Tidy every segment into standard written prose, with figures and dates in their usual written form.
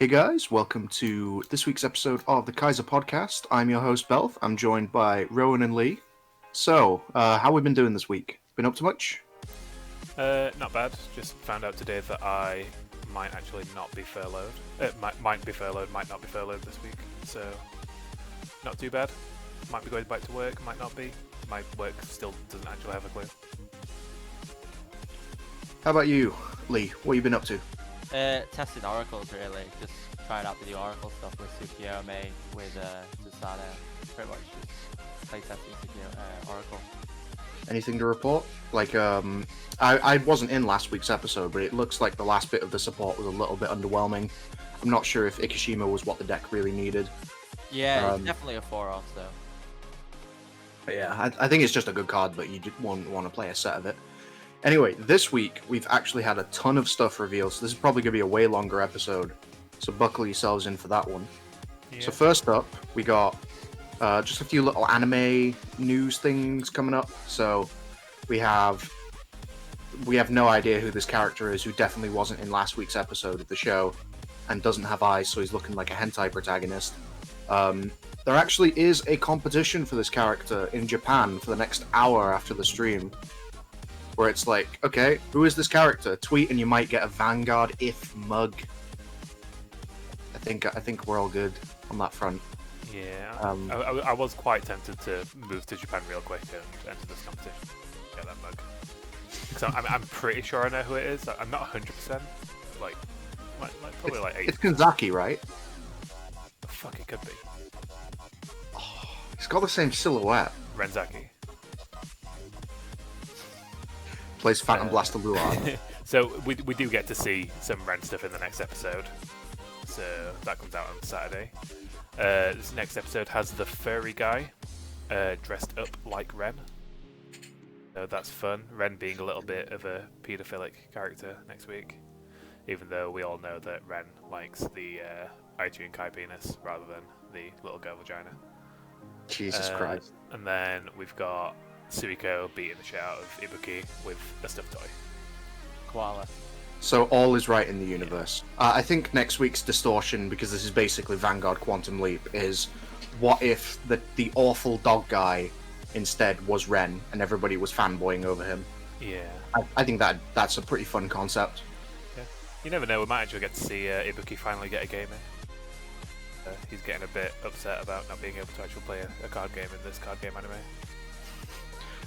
Hey guys, welcome to this week's episode of the Kaizer podcast. I'm your host Belf. I'm joined by Rowan and Lee. So, how we been doing this week? Been up to much? Not bad. Just found out today that I might actually not be furloughed. Might be furloughed, might not be furloughed this week. So, not too bad. Might be going back to work, might not be. My work still doesn't actually have a clue. How about you, Lee? What have you been up to? Testing oracles really, just trying out the new oracle stuff with Mirko Moe with Susana. Pretty much just play testing oracle. Anything to report? Like, I wasn't in last week's episode, but it looks like the last bit of the support was a little bit underwhelming. I'm not sure if Ikishima was what the deck really needed. Yeah, it's definitely a 4-off though. But yeah, I think it's just a good card, but you won't want to play a set of it. Anyway, this week we've actually had a ton of stuff revealed, so this is probably going to be a way longer episode. So buckle yourselves in for that one. Yeah. So first up, we got just a few little anime news things coming up. So we have no idea who this character is, who definitely wasn't in last week's episode of the show, and doesn't have eyes, so he's looking like a hentai protagonist. There actually is a competition for this character in Japan for the next hour after the stream, where it's like, okay, who is this character? Tweet and you might get a Vanguard if mug. I think we're all good on that front. Yeah, I was quite tempted to move to Japan real quick and enter this competition. Get that mug. Because I'm pretty sure I know who it is. I'm not 100%. Like probably like 8. It's Kanzaki, right? The fuck, it could be. Oh, it's got the same silhouette. Renzaki. Plays Phantom Blaster Luar. So we do get to see some Ren stuff in the next episode. So that comes out on Saturday. This next episode has the furry guy dressed up like Ren. So that's fun. Ren being a little bit of a paedophilic character next week. Even though we all know that Ren likes the Aichi and Kai penis rather than the little girl vagina. Jesus Christ. And then we've got Suiko beating the shit out of Ibuki with a stuffed toy. Koala. So all is right in the universe. I think next week's distortion, because this is basically Vanguard Quantum Leap, is what if the awful dog guy instead was Ren and everybody was fanboying over him? Yeah. I think that's a pretty fun concept. Yeah. You never know, we might actually get to see Ibuki finally get a game in. He's getting a bit upset about not being able to actually play a card game in this card game anime.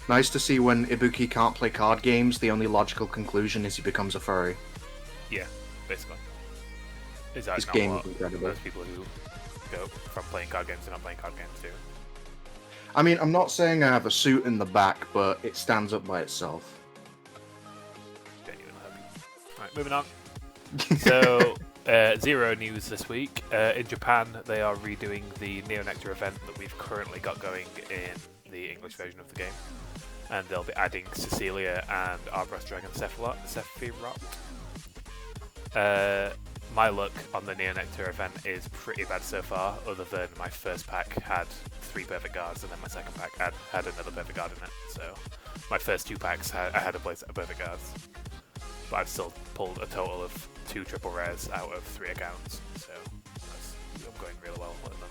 Nice to see when Ibuki can't play card games, the only logical conclusion is he becomes a furry. Yeah, basically. Is that this not game what is incredible. Most people who go from playing card games to not playing card games do? I mean, I'm not saying I have a suit in the back, but it stands up by itself. Genuinely happy. Alright, moving on. So, zero news this week. In Japan, they are redoing the Nectar event that we've currently got going in the English version of the game. And they'll be adding Cecilia and Arrestor Dragon Sephiroth. My luck on the Nectar event is pretty bad so far, other than my first pack had 3 perfect guards, and then my second pack had another perfect guard in it. So my first 2 packs I had a place of perfect guards. But I've still pulled a total of 2 triple rares out of 3 accounts, so I'm going really well with them.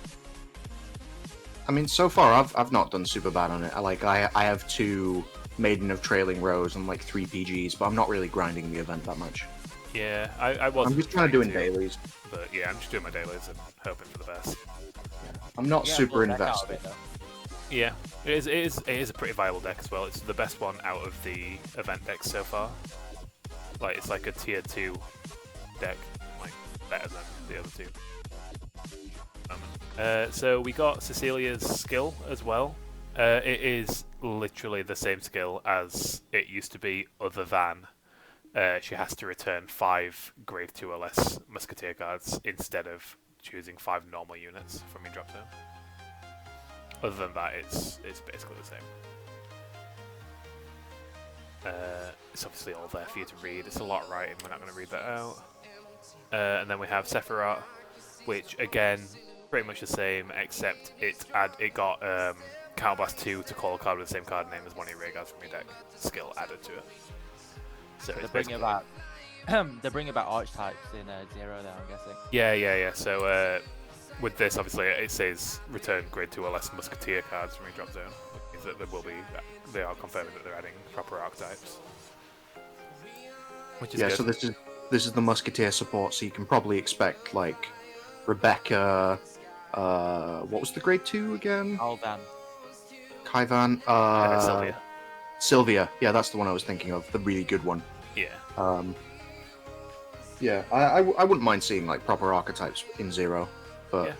I mean, so far I've not done super bad on it. I have 2 Maiden of Trailing Rose and like 3 PGs, but I'm not really grinding the event that much. Yeah, I was. I'm just trying to do dailies. But yeah, I'm just doing my dailies and hoping for the best. Yeah. I'm not super invested. Yeah, it is a pretty viable deck as well. It's the best one out of the event decks so far. Like, it's like a tier 2 deck, like better than the other 2. So we got Cecilia's skill as well. It is literally the same skill as it used to be, other than she has to return 5 Grave 2 or less Musketeer cards instead of choosing 5 normal units from your drop zone. Other than that, it's basically the same. It's obviously all there for you to read. It's a lot of writing, we're not going to read that out. And then we have Sephiroth, which again, pretty much the same, except it got Counterblast 2 to call a card with the same card name as one of your Regars from your deck skill added to it. So it's bringing back they're bringing back archetypes in Zero though, I'm guessing. Yeah. So with this, obviously, it says return grade 2 or less Musketeer cards from your drop zone, which means that there will be. They are confirming that they're adding proper archetypes, which is Yeah, good. so this is the Musketeer support, so you can probably expect like Rebecca. What was the grade 2 again? Alban. Kaivan. Sylvia. Sylvia. Yeah, that's the one I was thinking of. The really good one. Yeah. Yeah, I wouldn't mind seeing like proper archetypes in Zero, but Yeah.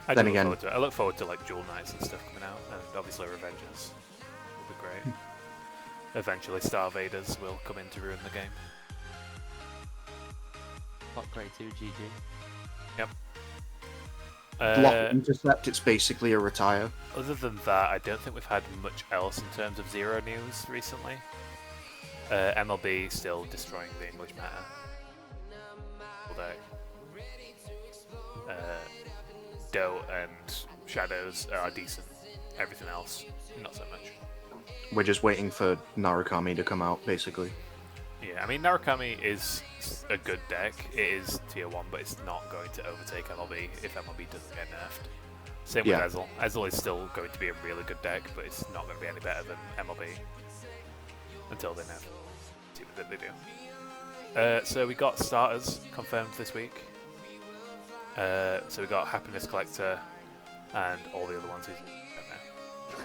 I then do look again, forward to it. I look forward to like Jewel Knights and stuff coming out, and obviously Revengers will be great. Eventually, Star Vaders will come in to ruin the game. Not grade 2, GG. Yep. Block Intercept, it's basically a retire. Other than that, I don't think we've had much else in terms of Zero news recently. MLB still destroying the English meta. Doe and Shadows are decent. Everything else, not so much. We're just waiting for Narukami to come out, basically. Yeah, I mean, Narukami is a good deck. It is tier 1, but it's not going to overtake MLB if MLB doesn't get nerfed. Same with Ezel. Ezel is still going to be a really good deck, but it's not going to be any better than MLB until they nerf. See what they do. So we got starters confirmed this week. So we got Happiness Collector and all the other ones who don't know.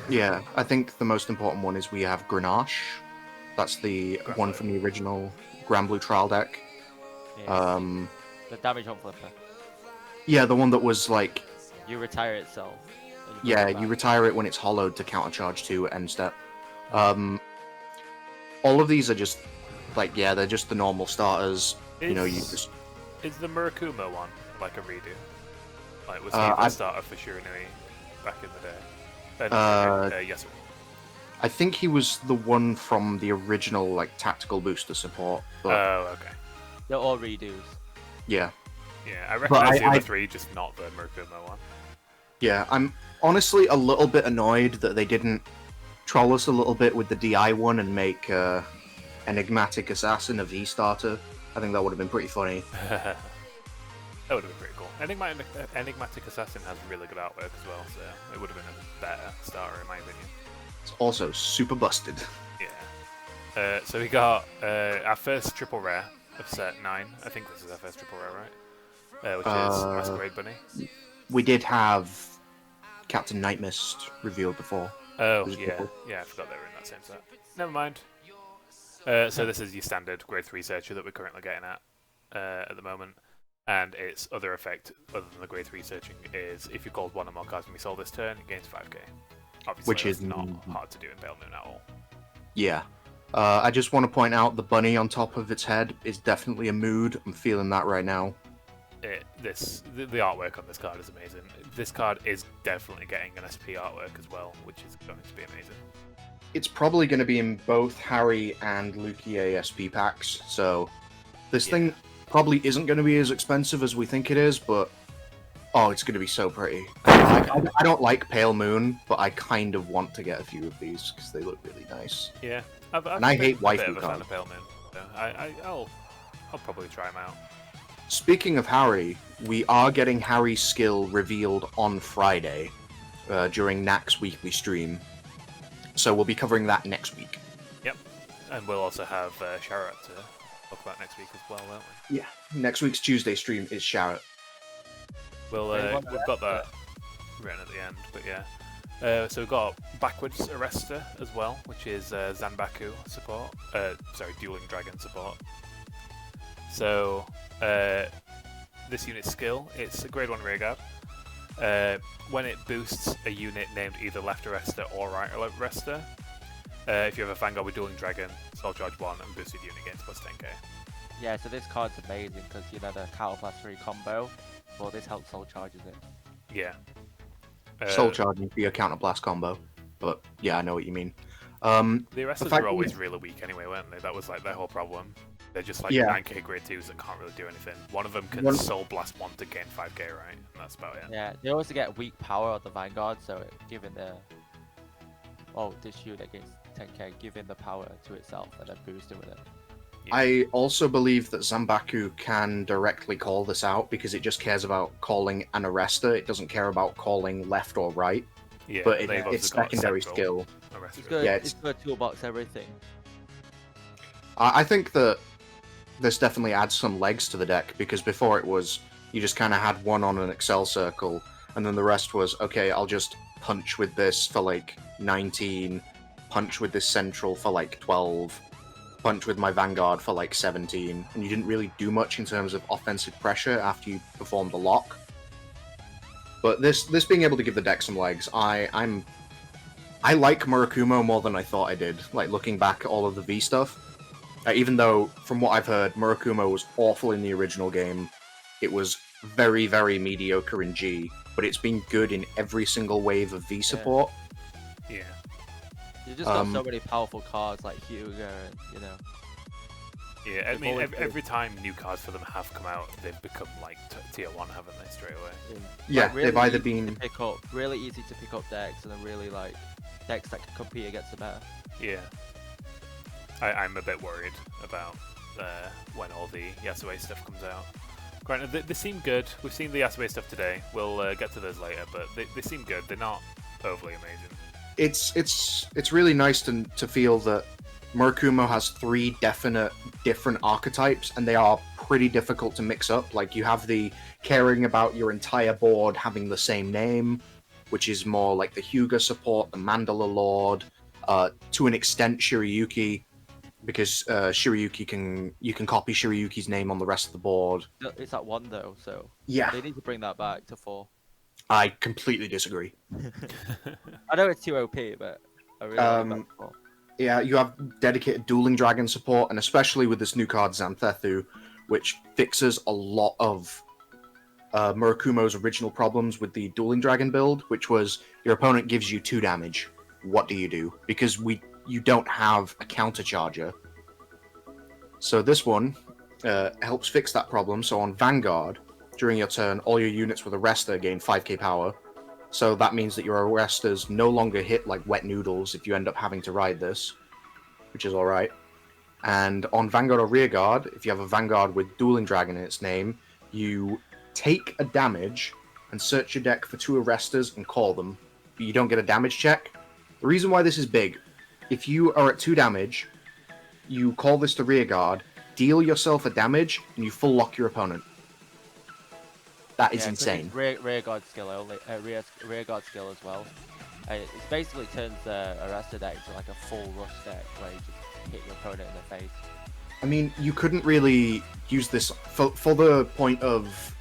Yeah, I think the most important one is we have Grenache. That's the one from the original Grand Blue Trial deck. Yeah. The damage on flipper. Yeah, the one that was like... You retire itself. Yeah, you retire it when it's hollowed to countercharge to end step. All of these are just, like, yeah, they're just the normal starters. You know, you just... Is the Mirko Moe one like a redo? Like, was he the starter for Shiranui back in the day? Yes. I think he was the one from the original, like, tactical booster support. But... Oh, okay. They're all redos. Yeah. Yeah, I recognise the other three, just not the Mirko Moe one. Yeah, I'm honestly a little bit annoyed that they didn't troll us a little bit with the DI one and make Enigmatic Assassin a V-starter. I think that would have been pretty funny. That would have been pretty cool. Enigmatic Assassin has really good artwork as well, so it would have been a better starter in my opinion. It's also super busted. Yeah. So we got our first triple rare of set 9. I think this is our first triple rare, right? Which is Masquerade Bunny. We did have Captain Nightmist revealed before. Oh, yeah. Yeah, I forgot they were in that same set. Never mind. So this is your standard grade 3 searcher that we're currently getting at the moment. And its other effect, other than the grade 3 searching, is if you called one or more cards from your soul this turn, it gains 5k. Obviously, which that's is not hard to do in Pale Moon at all. Yeah. I just want to point out the bunny on top of its head is definitely a mood. I'm feeling that right now. The artwork on this card is amazing. This card is definitely getting an SP artwork as well, which is going to be amazing. It's probably going to be in both Harry and Lukia SP packs, so this thing probably isn't going to be as expensive as we think it is, but oh, it's going to be so pretty. I don't like Pale Moon, but I kind of want to get a few of these because they look really nice. Yeah, and I hate waifu cards. I'm a fan of Pale Moon, so I'll probably try them out. Speaking of Harry, we are getting Harry's skill revealed on Friday during Knack's weekly stream. So we'll be covering that next week. Yep. And we'll also have Sharat to talk about next week as well, won't we? Yeah. Next week's Tuesday stream is Sharat. We've got that written at the end, but yeah. So we've got backwards Arrestor as well, which is Zanbaku support. Dueling Dragon support. So, this unit's skill, it's a grade 1 Regar. When it boosts a unit named either left Arrestor or right Arrestor, if you have a Vanguard with Dueling Dragon, Soul Charge 1 and boosted unit gains plus 10k. Yeah, so this card's amazing because, you know, the Counter Blast 3 combo, well, this helps Soul Charges it. Yeah. Soul Charging for your Counter Blast combo, but yeah, I know what you mean. The Arrestors were always really weak anyway, weren't they? That was like their whole problem. They're just like 9k grade 2s that can't really do anything. One of them can Soul Blast 1 to gain 5k, right? And that's about it. Yeah, they also get weak power of the Vanguard, so given the... Oh, this unit gains 10k, giving the power to itself and then boost it with it. I also believe that Zambaku can directly call this out because it just cares about calling an Arrestor. It doesn't care about calling left or right. Yeah, But they've it's obviously got secondary central skill. Arrestor. It's good. Yeah, It's good toolbox everything. I think that this definitely adds some legs to the deck because before it was you just kind of had one on an Excel circle, and then the rest was okay. I'll just punch with this for like 19, punch with this central for like 12, punch with my Vanguard for like 17, and you didn't really do much in terms of offensive pressure after you performed the lock. But this being able to give the deck some legs, I like Mirko Moe more than I thought I did. Like looking back at all of the V stuff. Even though, from what I've heard, Mirko Moe was awful in the original game, it was very, very mediocre in G, but it's been good in every single wave of V support. Yeah. You just got so many powerful cards like Hugo, and you know. Yeah, I mean, every time new cards for them have come out, they've become like tier 1, haven't they, straight away? Yeah, like, really they've either easy been... to pick up, really easy to pick up decks, and then really like decks that can compete against the meta. Yeah. I'm a bit worried about when all the Yasue stuff comes out. Granted, they seem good. We've seen the Yasue stuff today. We'll get to those later, but they seem good. They're not overly amazing. It's really nice to feel that Mirko Moe has 3 definite different archetypes, and they are pretty difficult to mix up. Like, you have the caring about your entire board having the same name, which is more like the Hyuga support, the Mandala Lord, to an extent Shiryuki, because you can copy Shiryuki's name on the rest of the board. It's at 1 though, so Yeah, they need to bring that back to 4. I completely disagree. I know it's too OP, but I really like that 4. Yeah, you have dedicated dueling dragon support, and especially with this new card Xanthethu, which fixes a lot of Mirko Moe's original problems with the dueling dragon build, which was your opponent gives you 2 damage. What do you do? Because you don't have a countercharger. So this one helps fix that problem. So on Vanguard, during your turn, all your units with Arrestor gain 5k power. So that means that your Arrestors no longer hit like wet noodles if you end up having to ride this, which is alright. And on Vanguard or Rearguard, if you have a Vanguard with Dueling Dragon in its name, you take a damage and search your deck for 2 Arrestors and call them, but you don't get a damage check. The reason why this is big, if you are at 2 damage, you call this to Rearguard, deal yourself a damage, and you full lock your opponent. That is insane. Rearguard skill only, rearguard skill as well. It basically turns the Arrestor deck to like a full rush deck where you just hit your opponent in the face. I mean, you couldn't really use this for the point of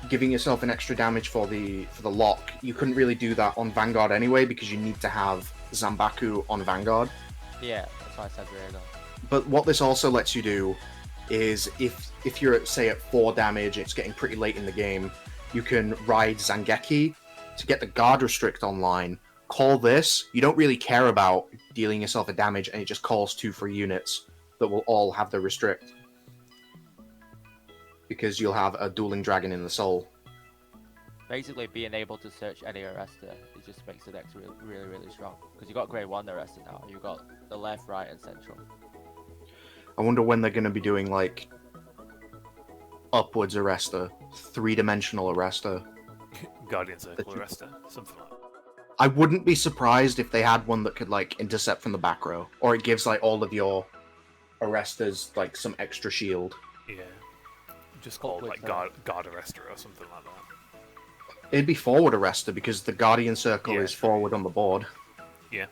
giving yourself an extra damage for the lock. You couldn't really do that on Vanguard anyway because you need to have Zambaku on Vanguard. Yeah, that's why I said Rearguard. But what this also lets you do is if you're at, say, at 4 damage, it's getting pretty late in the game, you can ride Zangeki to get the guard restrict online, call this, you don't really care about dealing yourself a damage, and it just calls 2 free units that will all have the restrict. Because you'll have a dueling dragon in the soul. Basically, being able to search any Arrestor, it just makes the decks really, really strong. Because you've got grade 1 Arrestor now, you've got the left, right, and central. I wonder when they're going to be doing, like, upwards Arrestor, 3-dimensional Arrestor. Guardian Circle Arrestor, something like that. I wouldn't be surprised if they had one that could, like, intercept from the back row. Or it gives, like, all of your Arrestors, like, some extra shield. Yeah. Just called, like, Guard Arrestor or something like that. It'd be forward Arrestor because the Guardian Circle is forward on the board. Yeah.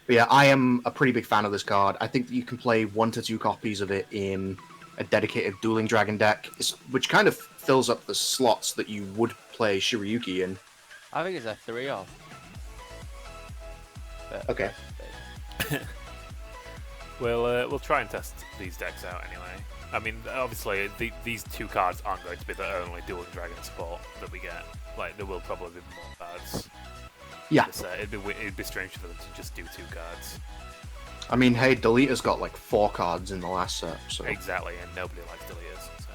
But yeah, I am a pretty big fan of this card. I think that you can play 1 to 2 copies of it in a dedicated Dueling Dragon deck, which kind of fills up the slots that you would play Shiryuki in. I think it's a 3 off. Okay. We'll try and test these decks out anyway. I mean, obviously, these 2 cards aren't going to be the only Dueling Dragon support that we get. Like, there will probably be more cards. Yeah. It'd be strange for them to just do 2 cards. I mean, hey, Deleter's got like 4 cards in the last set, so... Exactly, and nobody likes Deleters, so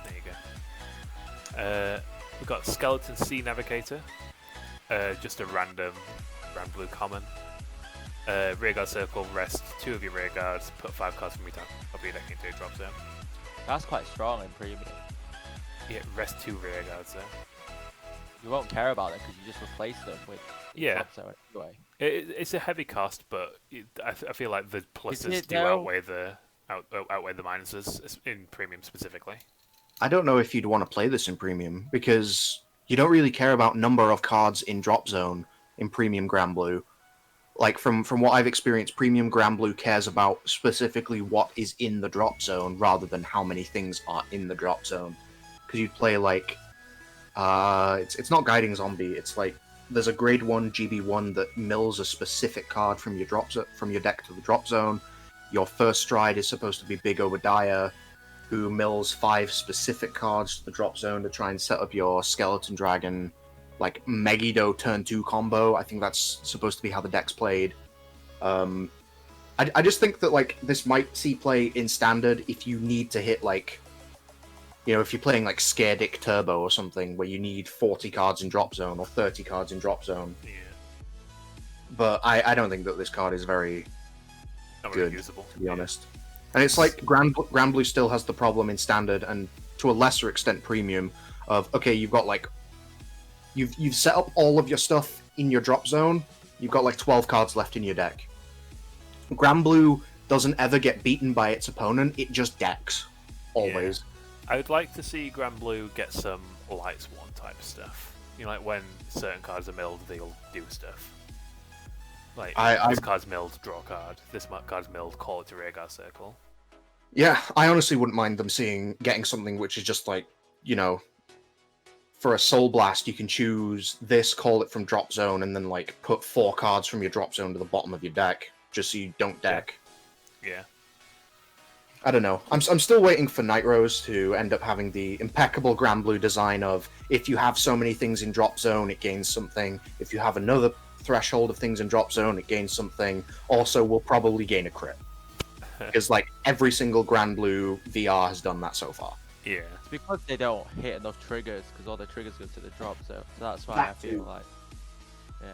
there you go. We've got Skeleton Sea Navigator. Just a random blue common. Regar Circle, rest 2 of your rear guards, put 5 cards from your top of your deck into a drop zone. That's quite strong in premium. Yeah, rest 2 rear guards there. You won't care about it because you just replace them with Yeah. drop zone anyway. It's a heavy cost, but I feel like the pluses it do though? outweigh the minuses in premium specifically. I don't know if you'd want to play this in premium because you don't really care about number of cards in drop zone in premium Grand Blue. Like from what I've experienced, premium Grand Blue cares about specifically what is in the drop zone rather than how many things are in the drop zone. Because you'd play like it's not Guiding Zombie. It's like there's a grade 1 GB1 that mills a specific card from your from your deck to the drop zone. Your first stride is supposed to be Big Obadiah, who mills 5 specific cards to the drop zone to try and set up your Skeleton Dragon, like Megiddo turn 2 combo. I think that's supposed to be how the deck's played. I just think that like this might see play in standard if you need to hit like, you know, if you're playing like Scare Dick Turbo or something where you need 40 cards in drop zone or 30 cards in drop zone. Yeah. But I don't think that this card is very Not good, really usable. to be honest. And it's like Grand Blue still has the problem in standard and to a lesser extent premium of, okay, you've got like you've set up all of your stuff in your drop zone. You've got like 12 cards left in your deck. Grand Blue doesn't ever get beaten by its opponent. It just decks always. I would like to see Grand Blue get some Lights 1 type stuff. You know, like when certain cards are milled, they'll do stuff. Like, this card's milled, draw a card. This card's milled, call it to Regar Circle. Yeah, I honestly wouldn't mind them getting something which is just like, you know, for a Soul Blast, you can choose this, call it from drop zone, and then like put 4 cards from your drop zone to the bottom of your deck, just so you don't deck. Yeah. I don't know. I'm still waiting for Night Rose to end up having the impeccable Grand Blue design of, if you have so many things in drop zone, it gains something. If you have another threshold of things in drop zone, it gains something. Also, will probably gain a crit. Because like every single Grand Blue VR has done that so far. Yeah. It's because they don't hit enough triggers because all the triggers go to the drop zone. So that's why That I feel too. like, yeah.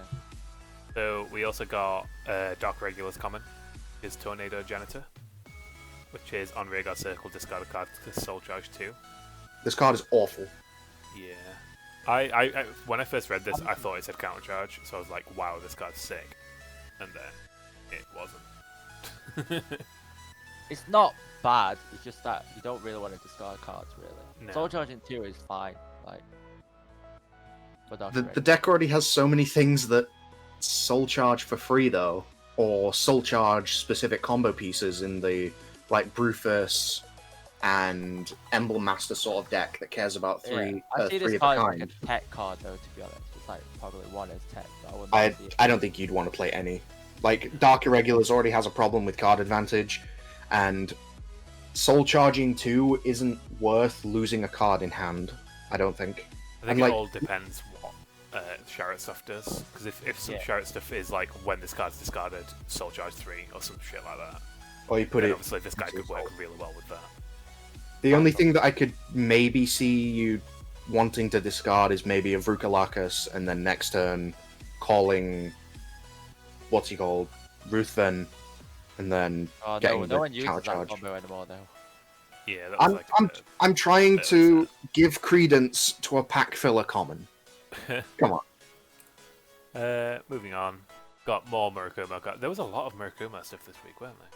So we also got Dark Regulars common, is Tornado Janitor, which is on Regar Circle, discard a card to Soul Charge 2. This card is awful. Yeah. I when I first read this, I thought it said counter charge, so I was like, wow, this card's sick. And then it wasn't. It's not bad, it's just that you don't really want to discard cards, really. No. Soul Charging 2 is fine, like... But The deck already has so many things that Soul Charge for free, though, or Soul Charge specific combo pieces in the like Brufus and Emblem Master sort of deck that cares about three I see three this of a card as kind. like a tech card, though, to be honest. It's like probably one as tech, but I wouldn't see it. I don't think you'd want to play any. Like, Dark Irregulars already has a problem with card advantage, and Soul Charging 2 isn't worth losing a card in hand, I don't think. I think it all depends what Chariot stuff does. Because if some Chariot stuff is like, when this card's discarded, Soul Charge 3, or some shit like that. Or you put then it... obviously this guy could work really well with that. The only thing that I could maybe see you wanting to discard is maybe a Vrukalakas, and then next turn calling... what's he called? Ruthven, and then getting no one the uses counter that charge. combo anymore, though. Yeah, that was I'm trying bit of to sad. give credence to a pack filler common. Come on. Moving on. Got more Mirko Moe. There was a lot of Mirko Moe stuff this week, weren't there?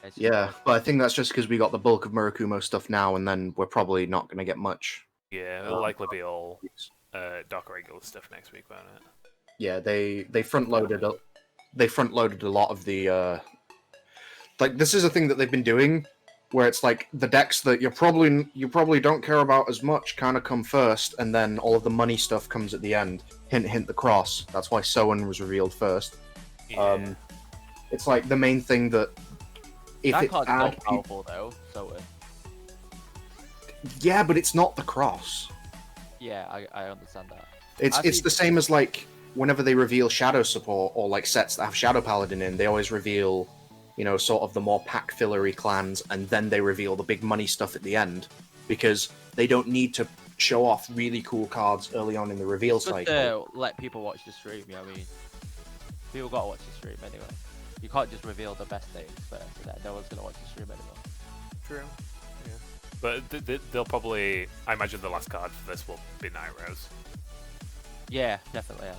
It's just Yeah, like- but I think that's just because we got the bulk of Murakumo stuff now, and then we're probably not going to get much. Yeah, it'll likely be all Dark Regular stuff next week, won't it? Yeah, they front loaded a lot of the like, this is a thing that they've been doing, where it's like the decks that you probably don't care about as much kind of come first, and then all of the money stuff comes at the end. Hint, hint, the cross. That's why Soen was revealed first. Yeah. It's like the main thing that if that it card's add not powerful, though, so... yeah, but it's not the cross. yeah, I understand that. It's Actually- the same as like whenever they reveal Shadow support or like sets that have Shadow Paladin in, they always reveal, you know, sort of the more pack fillery clans, and then they reveal the big money stuff at the end, because they don't need to show off really cool cards early on in the reveal Just cycle. to let people watch the stream, yeah, I mean... People gotta watch the stream anyway. you can't just reveal the best things first, and then no one's gonna watch the stream anymore. True. Yeah. But they'll probably. I imagine the last card for this will be Night Rose. Yeah, definitely. I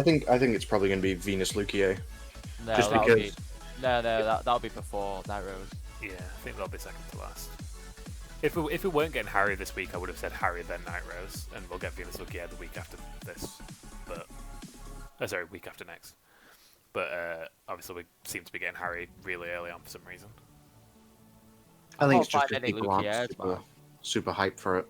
think. Yeah. I think it's probably going to be Venus Luquier. No, Just that'll because. that'll be before Night Rose. Yeah, I think they'll be second to last. If we weren't getting Harry this week, I would have said Harry then Night Rose, and we'll get Venus Luquier the week after this. But sorry, week after next. But obviously we seem to be getting Harry really early on for some reason. I think it's can't just find because any people aren't Luquiers, man. super hyped for it.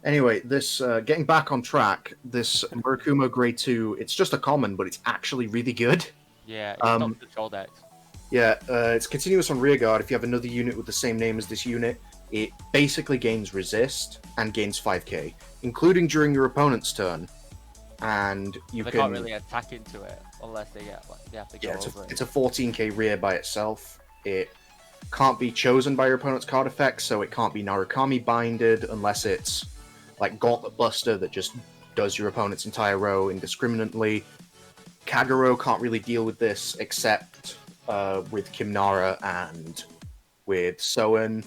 Anyway, this getting back on track. This Mirko Moe Grade 2. It's just a common, but it's actually really good. Yeah, it's not control decks. Yeah, it's continuous on Regar. If you have another unit with the same name as this unit, it basically gains resist and gains 5k, including during your opponent's turn. And you They can. can't really attack into it unless they get they have to go over it. It's a 14k rear by itself. It can't be chosen by your opponent's card effects, so it can't be Narukami binded unless it's like Gauntlet Buster that just does your opponent's entire row indiscriminately. Kagero can't really deal with this except with Kimnara and with Soen.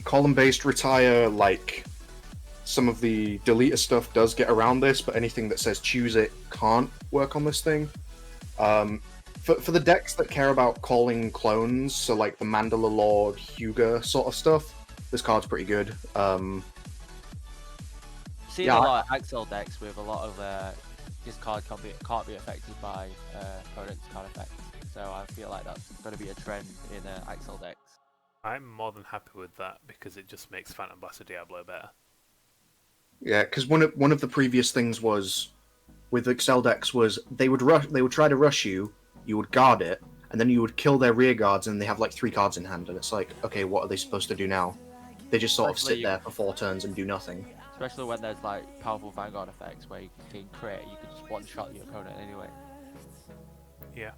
Column-based retire, like some of the deleter stuff does get around this, but anything that says choose it can't work on this thing. For the decks that care about calling clones, so like the Mandala Lord, Hyuga sort of stuff, this card's pretty good. Seen yeah, a lot of Axel decks with a lot of this card can't be affected by opponent's card effects. So I feel like that's going to be a trend in Axel decks. I'm more than happy with that because it just makes Phantom Blaster Diablo better. Yeah, because one of the previous things was with Excel decks was they would try to rush you, you would guard it, and then you would kill their rear guards, and they have like 3 cards in hand, and it's like, okay, what are they supposed to do now? They just sort of sit there for 4 turns and do nothing. Especially when there's like powerful Vanguard effects where you can crit, you can just one-shot your opponent anyway. Yeah.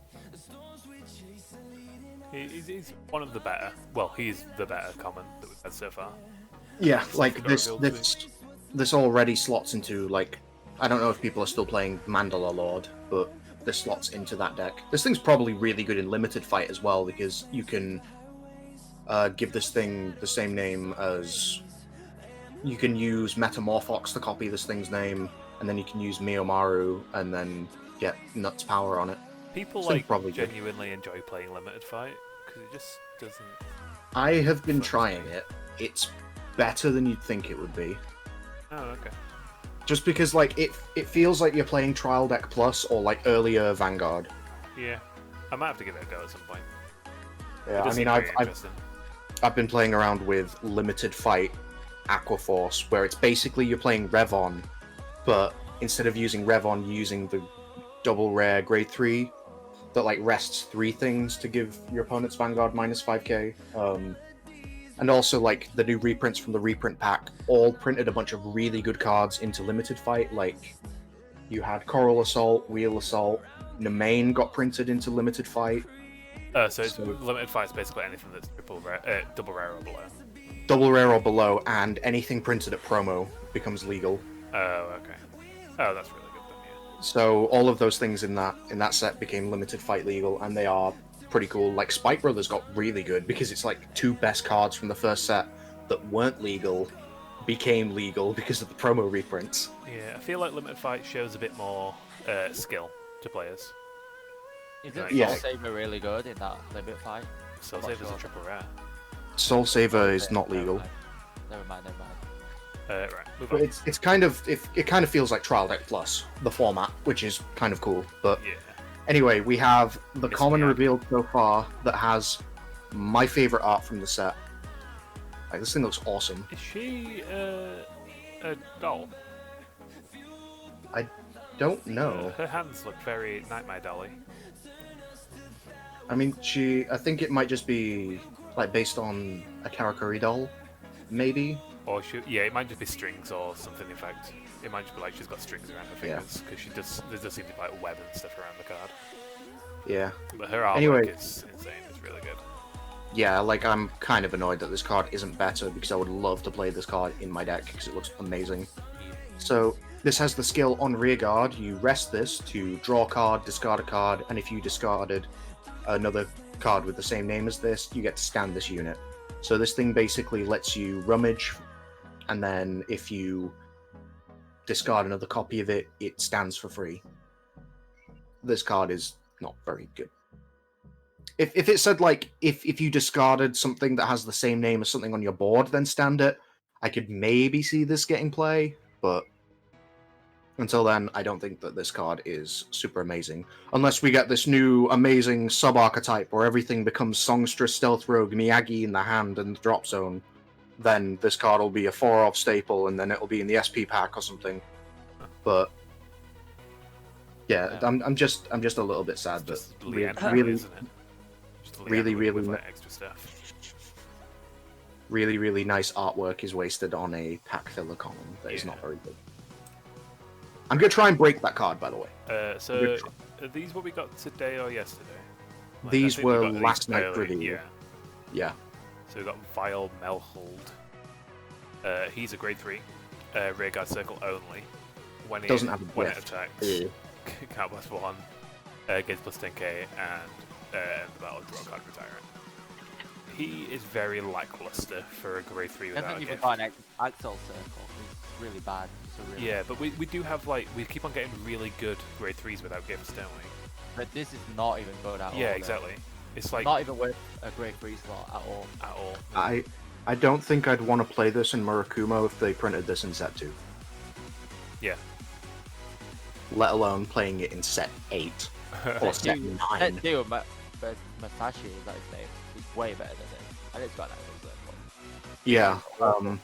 He's one of the better. Well, he's the better common that we've had so far. Yeah, like this already slots into like, I don't know if people are still playing Mandala Lord, but this slots into that deck. This thing's probably really good in limited fight as well because you can give this thing the same name as. You can use Metamorphox to copy this thing's name, and then you can use Miyomaru and then get Nuts Power on it. People This thing's probably good. genuinely enjoy playing limited fight because it just doesn't. I have been trying it. It's better than you'd think it would be. Oh, okay. Just because like it feels like you're playing Trial Deck Plus or like earlier Vanguard. Yeah, I might have to give it a go at some point. Yeah, I mean I've been playing around with limited fight Aquaforce, where it's basically you're playing Revon, but instead of using Revon, you're using the double rare grade 3 that like rests 3 things to give your opponent's Vanguard minus 5k. And also like the new reprints from the reprint pack all printed a bunch of really good cards into limited fight. Like you had Coral Assault, Wheel Assault, Nemain got printed into limited fight. So limited fight is basically anything that's double rare or below. Double rare or below, and anything printed at promo becomes legal. Oh, okay. Oh, that's really good then, yeah. So all of those things in that set became limited fight legal, and they are pretty cool. Like Spike Brothers got really good because it's like 2 best cards from the first set that weren't legal became legal because of the promo reprints. Yeah, I feel like limited fight shows a bit more skill to players. Isn't Yeah. Soul Saver really good in that limit fight? Soul I'm not Saver's a sure. triple rare. Soul Saver is not legal. Never mind. Right, move But on. it's kind of it kind of feels like Trial Deck Plus, the format, which is kind of cool. But Yeah. anyway, we have the Miss common me out. revealed so far that has my favorite art from the set. Like this thing looks awesome. Is she a doll? I don't know. Her hands look very Nightmare Dolly. I mean, I think it might just be like based on a Karakuri doll, maybe. Or it might just be strings or something. In fact, it might just be like she's got strings around her Yeah. fingers because there does seem to be like web and stuff around the card. Yeah. But her artwork Anyway. is insane. It's really good. Yeah, like I'm kind of annoyed that this card isn't better because I would love to play this card in my deck because it looks amazing. So this has the skill on Rearguard. You rest this to draw a card, discard a card, and if you discarded another card with the same name as this, you get to stand this unit. So this thing basically lets you rummage, and then if you discard another copy of it, it stands for free. This card is not very good. If it said, like, if you discarded something that has the same name as something on your board, then stand it, I could maybe see this getting play, but until then, I don't think that this card is super amazing. Unless we get this new amazing sub-archetype where everything becomes Songstress, Stealth Rogue, Miyagi in the hand and the drop zone, then this card will be a 4-off staple and then it'll be in the SP pack or something. But yeah, I'm just a little bit sad that really, isn't it? really extra stuff. really nice artwork is wasted on a pack filler common that is not very good. I'm gonna try and break that card, by the way. So are these what we got today or yesterday? Like, these were we got last these night early, revealed. Yeah. So we got Vile Melhold. He's a grade 3. Rearguard circle only. When it Doesn't have a when it gift. attacks, can't plus 1, gets plus 10k, and the battle draw a card retire it. He is very lackluster for a grade 3 I without think a you've gift. got an Axel circle. It's really bad. It's a really Yeah, but we do have, like, we keep on getting really good grade 3s without gifts, don't we? But this is not even good at all. Yeah, though. exactly. It's like Not even worth a grade 3 slot at all. at all. I don't think I'd want to play this in Mirko Moe if they printed this in set 2. Yeah. Let alone playing it in set 8 or set 9. That dude, Masashi, is that his name? He's way better than this. And it's got an Axel circle. Yeah.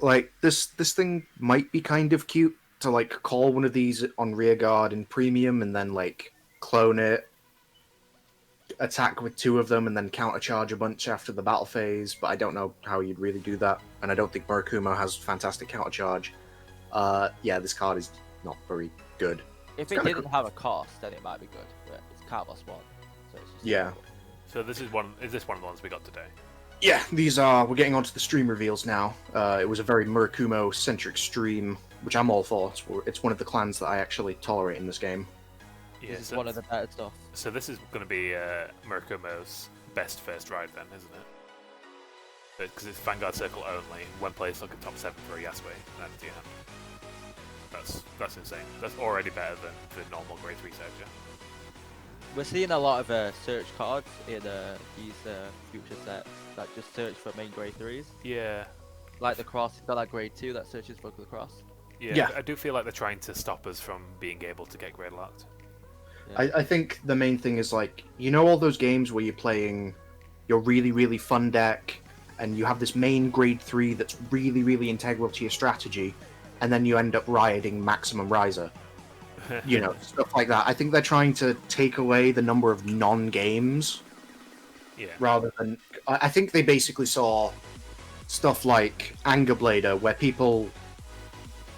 Like this thing might be kind of cute to like call one of these on Rearguard in premium and then like clone it, attack with 2 of them, and then countercharge a bunch after the battle phase. But I don't know how you'd really do that, and I don't think Mirko Moe has fantastic countercharge. Yeah, this card is not very good. If it didn't have a cost, then it might be good. But it's Carlos 1. So it's just Yeah. So this is one. Is this one of the ones we got today? Yeah, these are. We're getting onto the stream reveals now. It was a very Mirko Moe centric stream, which I'm all for. It's one of the clans that I actually tolerate in this game. Yeah, This is one of the better stuff. So this is going to be Mirko Moe's best first ride then, isn't it? Because it's Vanguard circle only. When players look at top 7 for a Yasui, and that's your hand. That's insane. That's already better than the normal grade 3 Sergio. We're seeing a lot of search cards in these future sets that just search for main grade 3s. Yeah. Like the cross, it's got that grade 2 that searches for the cross. Yeah. I do feel like they're trying to stop us from being able to get grade locked. Yeah. I think the main thing is like, you know, all those games where you're playing your really fun deck and you have this main grade 3 that's really integral to your strategy, and then you end up rioting Maximum Riser. You know, stuff like that. I think they're trying to take away the number of non-games. Yeah. Rather than... I think they basically saw stuff like Anger Blader, where people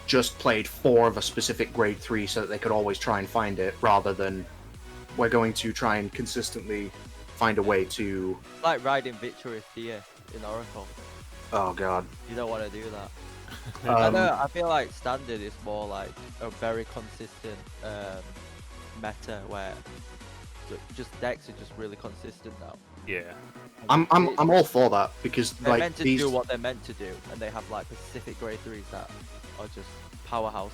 just played 4 of a specific grade 3 so that they could always try and find it, rather than we're going to try and consistently find a way to... Like riding Victory Fear in Oracle. Oh god. You don't want to do that. I feel like Standard is more like a very consistent meta where just decks are just really consistent now. Yeah. I'm all for that, because They're like meant to these... do what they're meant to do, and they have like specific grade 3s that are just powerhouses.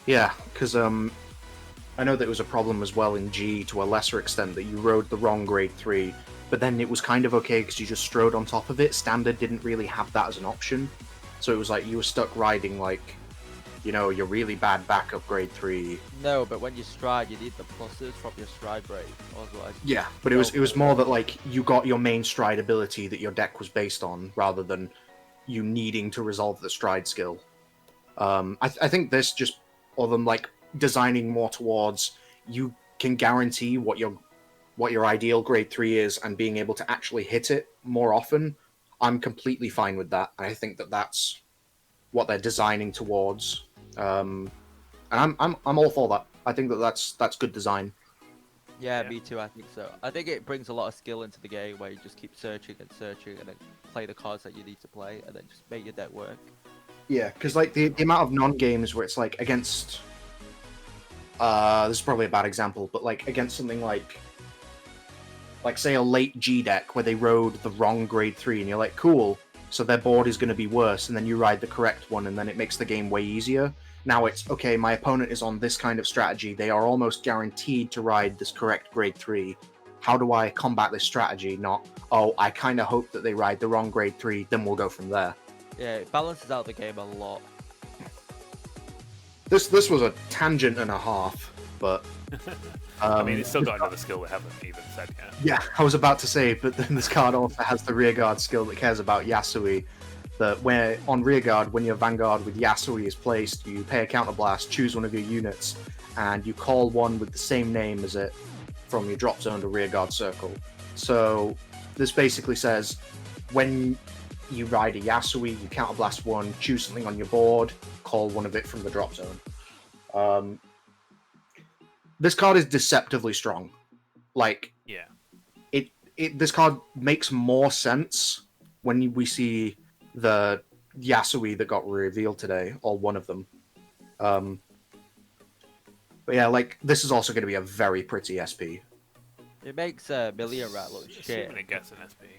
Yeah, because I know that it was a problem as well in G to a lesser extent that you rode the wrong grade 3, but then it was kind of okay because you just strode on top of it. Standard didn't really have that as an option, so it was like you were stuck riding like, you know, your really bad backup grade 3. No, but when you stride, you need the pluses from your stride break. Otherwise, Yeah, but it was more that like you got your main stride ability that your deck was based on, rather than you needing to resolve the stride skill. I think this just, or them like designing more towards you can guarantee what your ideal grade 3 is and being able to actually hit it more often. I'm completely fine with that. I think that that's what they're designing towards, and I'm all for that. I think that that's good design. yeah, Yeah. me too. I think so. I think it brings a lot of skill into the game where you just keep searching and then play the cards that you need to play, and then just make your deck work. Yeah, because like the amount of non-games where it's like against, this is probably a bad example, but like against something like say a late G deck where they rode the wrong grade 3, and you're like, cool, so their board is going to be worse, and then you ride the correct one, and then it makes the game way easier. Now it's, okay, my opponent is on this kind of strategy, they are almost guaranteed to ride this correct grade 3. How do I combat this strategy? Not, oh, I kind of hope that they ride the wrong grade 3, then we'll go from there. Yeah, it balances out the game a lot. This was a tangent and a half, but... I mean, it's still got another skill we haven't even said yet. Yeah, I was about to say, but then this card also has the rearguard skill that cares about Yasui. That where on rearguard, when your Vanguard with Yasui is placed, you pay a counterblast, choose one of your units, and you call one with the same name as it from your drop zone to rearguard circle. So this basically says, when you ride a Yasui, you counterblast one, choose something on your board, call one of it from the drop zone. This card is deceptively strong. Like, Yeah. This card makes more sense when we see the Yasui that got revealed today, or one of them. But yeah, like, this is also going to be a very pretty SP. It makes Million Rat look shit. Assuming it gets an SP.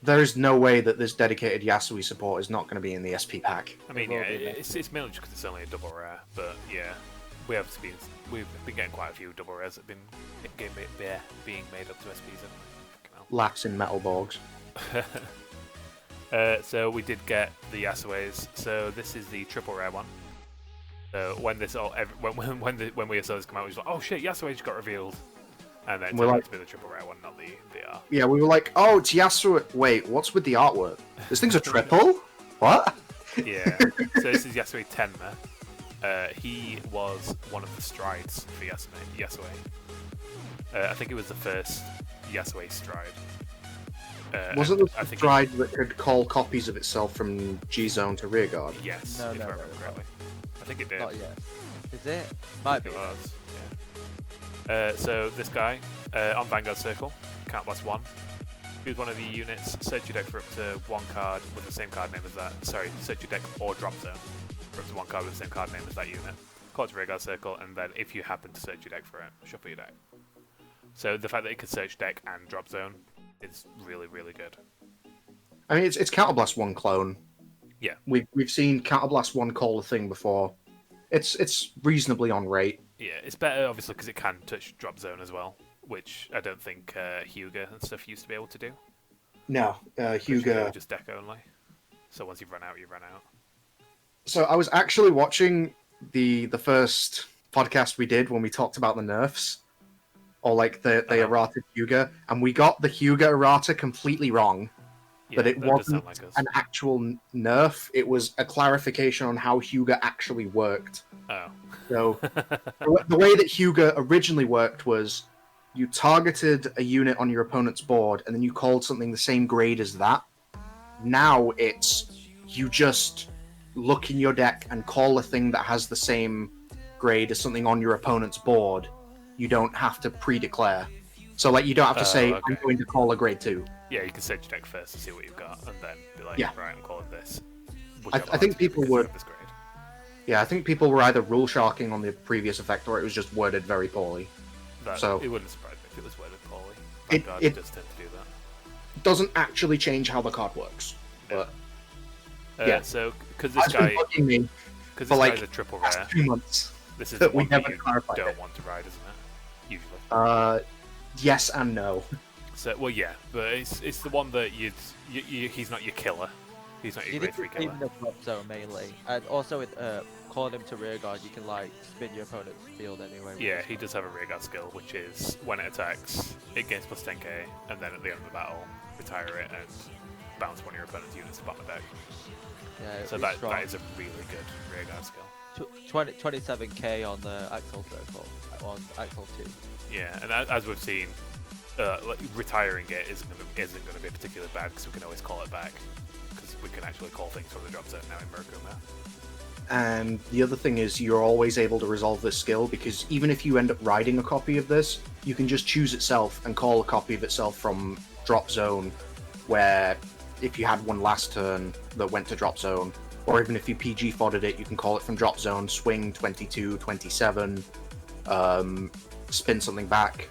There is no way that this dedicated Yasui support is not going to be in the SP pack. I mean, yeah, it's mainly just because it's only a double rare, but yeah, we've been getting quite a few double rares that have been being made up to SPs. Lacks in metal borgs. So we did get the Yasues. So this is the triple rare one. So when this when we saw this come out, we was like, oh shit, Yasue just got revealed, and then it turned out to be the triple rare one, not the VR. Yeah, we were like, oh, it's Yasue. Wait, what's with the artwork? This thing's a triple? What? Yeah. So this is Yasue Tenma. He was one of the strides for Yasue. I think it was the first Yasue stride. Wasn't it the stride that could call copies of itself from G-Zone to rearguard? Yes, No, if I remember correctly. I think it did. Not yet. Is it? Might be. It was, yeah. So this guy, on Vanguard Circle, Count+1. Choose one of the units, search your deck for up to one card with the same card name as that. Sorry, search your deck or drop zone for up to one card with the same card name as that unit. Call it to Regar Circle, and then if you happen to search your deck for it, shuffle your deck. So the fact that it can search deck and drop zone is really, really good. I mean, it's Counterblast 1 clone. Yeah. We've seen Counterblast 1 call a thing before. It's reasonably on rate. Yeah, it's better obviously because it can touch drop zone as well, which I don't think Hyuga and stuff used to be able to do. No, Hyuga... just deck only. So once you've run out, you run out. So I was actually watching the first podcast we did when we talked about the nerfs, or like the errata Hyuga, and we got the Hyuga errata completely wrong. Yeah, but it that wasn't does sound like us. an actual nerf. It was a clarification on how Hyuga actually worked. Oh. So the way that Hyuga originally worked was you targeted a unit on your opponent's board, and then you called something the same grade as that. Now it's you just look in your deck and call a thing that has the same grade as something on your opponent's board. You don't have to pre-declare. So like you don't have to say, okay. I'm going to call a grade 2. Yeah, you can search your deck first to see what you've got, and then be like, Yeah. right, I'm calling this. I think people would. This grade. Yeah, I think people were either rule sharking on the previous effect, or it was just worded very poorly. So it wouldn't surprise me if it was worded poorly. It- Vanguard it- does tend to do that. Doesn't actually change how the card works. But yeah. So because this that's been guy, bugging me because for this like guy's a triple past rare, 2 months. this is that the we one that never you clarified don't it. want to ride, isn't it? Usually. Yes and no. So well, yeah, but it's the one that he's not your killer. He's not your You grade need 3 to leave killer. the drop zone mainly, and also with calling him to rearguard, you can like spin your opponent's field anyway. Yeah, he does have a rear guard skill, which is when it attacks, it gains plus 10k, and then at the end of the battle, retire it and bounce one of your opponent's units to bottom of deck. Yeah, So that is a really good rear guard skill. 27k on the Axel circle, on Axel 2. Yeah, and as we've seen, like, retiring it isn't going to be particularly bad because we can always call it back, because we can actually call things from the drop zone now in Mirko Moe. And the other thing is you're always able to resolve this skill, because even if you end up riding a copy of this, you can just choose itself and call a copy of itself from drop zone, where if you had one last turn that went to drop zone, or even if you PG foddered it, you can call it from drop zone, swing 22, 27, spin something back,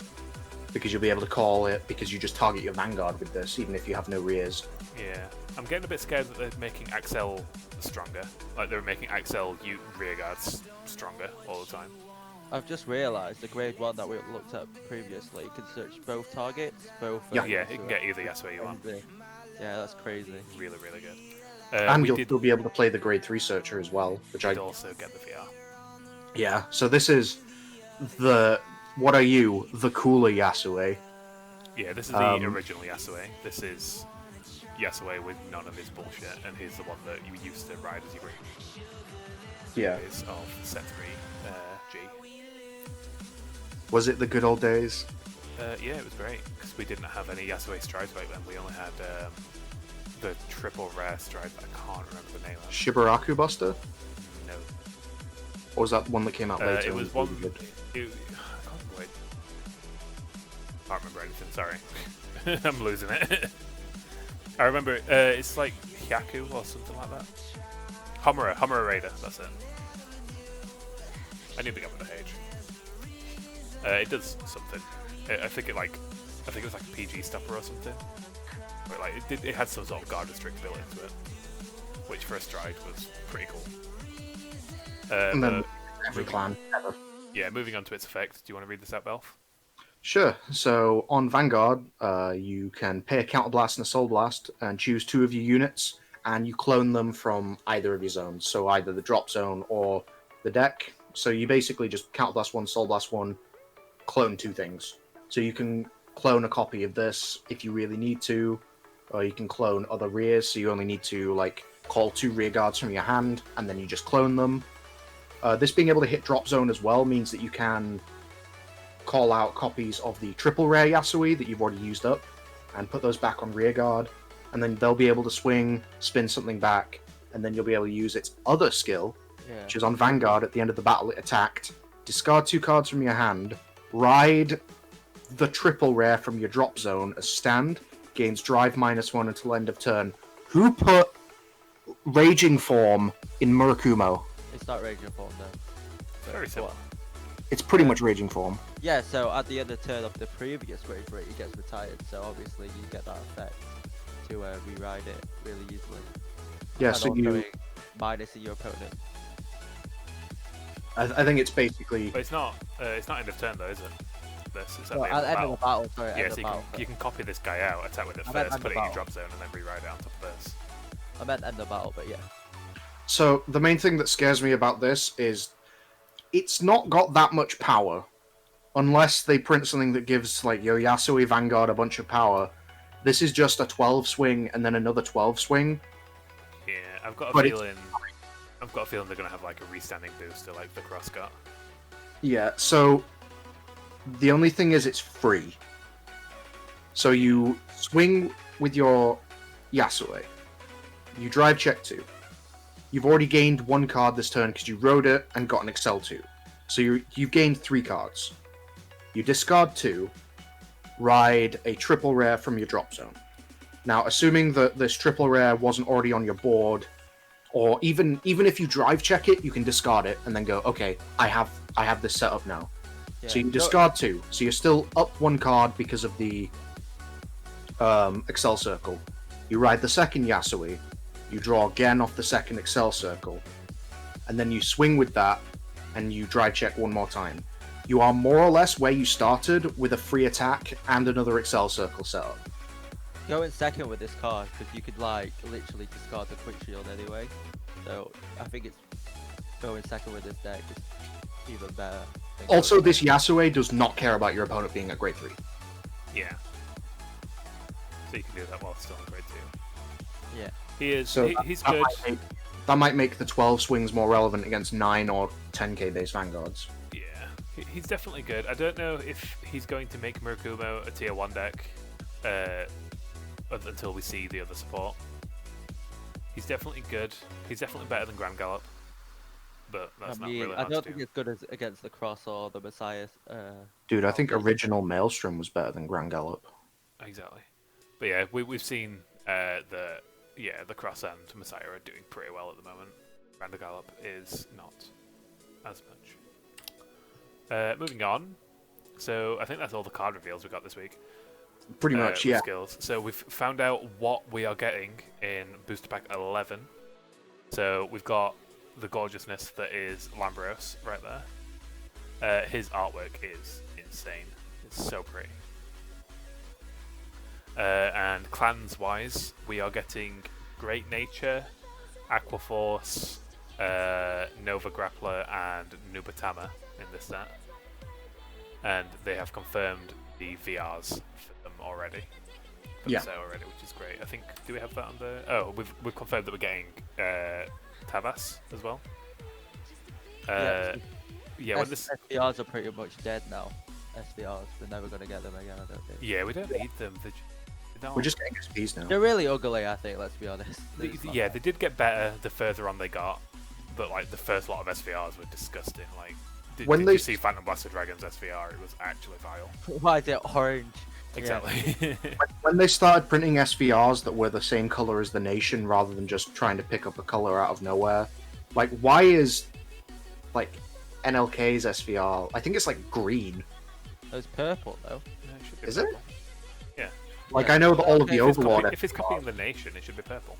because you'll be able to call it because you just target your Vanguard with this, even if you have no rears. Yeah, I'm getting a bit scared that they're making Axel stronger. Like they're making Axel rear guards stronger all the time. I've just realised the grade 1 that we looked at previously, you can search both targets, both. Yeah. Yeah, you can get either Yasuo you want. Yeah, that's crazy. Really, really good. And you'll still be able to play the grade 3 searcher as well, which I also get the VR. Yeah, so this is the what are you, the cooler Yasuo? Yeah, this is the original Yasuo. This is Yasuo with none of his bullshit, and he's the one that you used to ride as you were. Yeah. Is of set 3 G. Was it the good old days? Yeah, it was great because we didn't have any Yasuo strides back then. We only had the triple rare stride that I can't remember the name of. Shibaraku Buster? No. Or was that one that came out later? It was one. I can't remember anything. Sorry, I'm losing it. I remember it's like Hyaku or something like that. Homura Raider. That's it. I need to pick up with the page. It does something. I think it was like a PG stopper or something. But like it had some sort of guard restrict built into it, which for a stride was pretty cool. And then every clan ever. Yeah, moving on to its effect. Do you want to read this out, Belf? Sure. So on Vanguard, you can pay a counterblast and a soul blast and choose 2 of your units, and you clone them from either of your zones. So either the drop zone or the deck. So you basically just counterblast 1, soul blast 1, clone 2 things. So you can clone a copy of this if you really need to, or you can clone other rears. So you only need to like call 2 rear guards from your hand, and then you just clone them. This being able to hit drop zone as well means that you can call out copies of the triple rare Yasui that you've already used up and put those back on rear guard, and then they'll be able to swing, spin something back, and then you'll be able to use its other skill, which is on Vanguard. At the end of the battle, it attacked, discard 2 cards from your hand, ride the triple rare from your drop zone as stand, gains drive -1 until end of turn. Who put Raging Form in Mirko Moe? It's not Raging Form though. Very simple. It's pretty much Raging Form. Yeah, so at the end of turn of the previous grade 3, it gets retired, so obviously you get that effect to rewrite it really easily. Yeah, and so also you... minus your opponent. I think it's basically... But it's not end of turn though, is it? It's at Well, the end of the battle. Sorry, Yeah, end so of battle. you can copy this guy out, attack with it I meant first, end put of it in your battle. drop zone, and then rewrite it on top of this. I meant end of battle, but yeah. So the main thing that scares me about this is it's not got that much power. Unless they print something that gives like your Yasui Vanguard a bunch of power. This is just a 12 swing and then another 12 swing. Yeah, I've got a feeling they're gonna have like a restanding booster like the cross got. Yeah, so the only thing is it's free. So you swing with your Yasui. You drive check 2. You've already gained 1 card this turn because you rode it and got an Excel 2. So you've gained 3 cards. You discard 2, ride a triple rare from your drop zone. Now, assuming that this triple rare wasn't already on your board, or even if you drive check it, you can discard it and then go, okay, I have this set up now. Yeah. So you discard 2. So you're still up 1 card because of the Excel circle. You ride the second Yasui. You draw again off the second Excel circle. And then you swing with that and you drive check 1 more time. You are more or less where you started with a free attack and another Excel circle setup. Go in second with this card because you could like literally discard the quick shield anyway. So I think it's go in second with this deck is even better. Also, this Yasui does not care about your opponent being at grade 3. Yeah. So you can do that while still in grade 2. Yeah. He is. So He's good. That might make the 12 swings more relevant against 9 or 10k base Vanguards. Yeah, he's definitely good. I don't know if he's going to make Mirko Moe a tier 1 deck until we see the other support. He's definitely good. He's definitely better than Grand Gallop, but that's not really I hard don't to think do. it's good as against the Cross or the Messiah. Dude, I think original Maelstrom was better than Grand Gallop. Exactly. But yeah, we've seen the yeah, the Cross and Messiah are doing pretty well at the moment. Gallop is not as much. Moving on. So I think that's all the card reveals we got this week. Pretty much, with yeah. Skills. So we've found out what we are getting in Booster Pack 11. So we've got the gorgeousness that is Lambros right there. His artwork is insane. It's so pretty. And clans-wise, we are getting Great Nature, Aquaforce, Nova Grappler, and Nubatama in this set. And they have confirmed the VRs for them already. For the set already, which is great. I think, do we have that on the... Oh, we've confirmed that we're getting Tavas as well. Yeah, when this... SVRs are pretty much dead now. SVRs, we're never going to get them again, I don't think. Yeah, we don't need them. We're just getting XPs now. They're really ugly, I think, let's be honest. They did get better the further on they got, but like the first lot of SVRs were disgusting. Like, did you see Phantom Blaster Dragon's SVR? It was actually vile. Why is it orange? Exactly. Yeah. When they started printing SVRs that were the same color as the nation, rather than just trying to pick up a color out of nowhere, like, why is like NLK's SVR? I think it's like green. It's purple though. Yeah, it should be Is purple. it? Yeah. Like, I know that all of the Overlord. If it's copying the nation, it should be purple.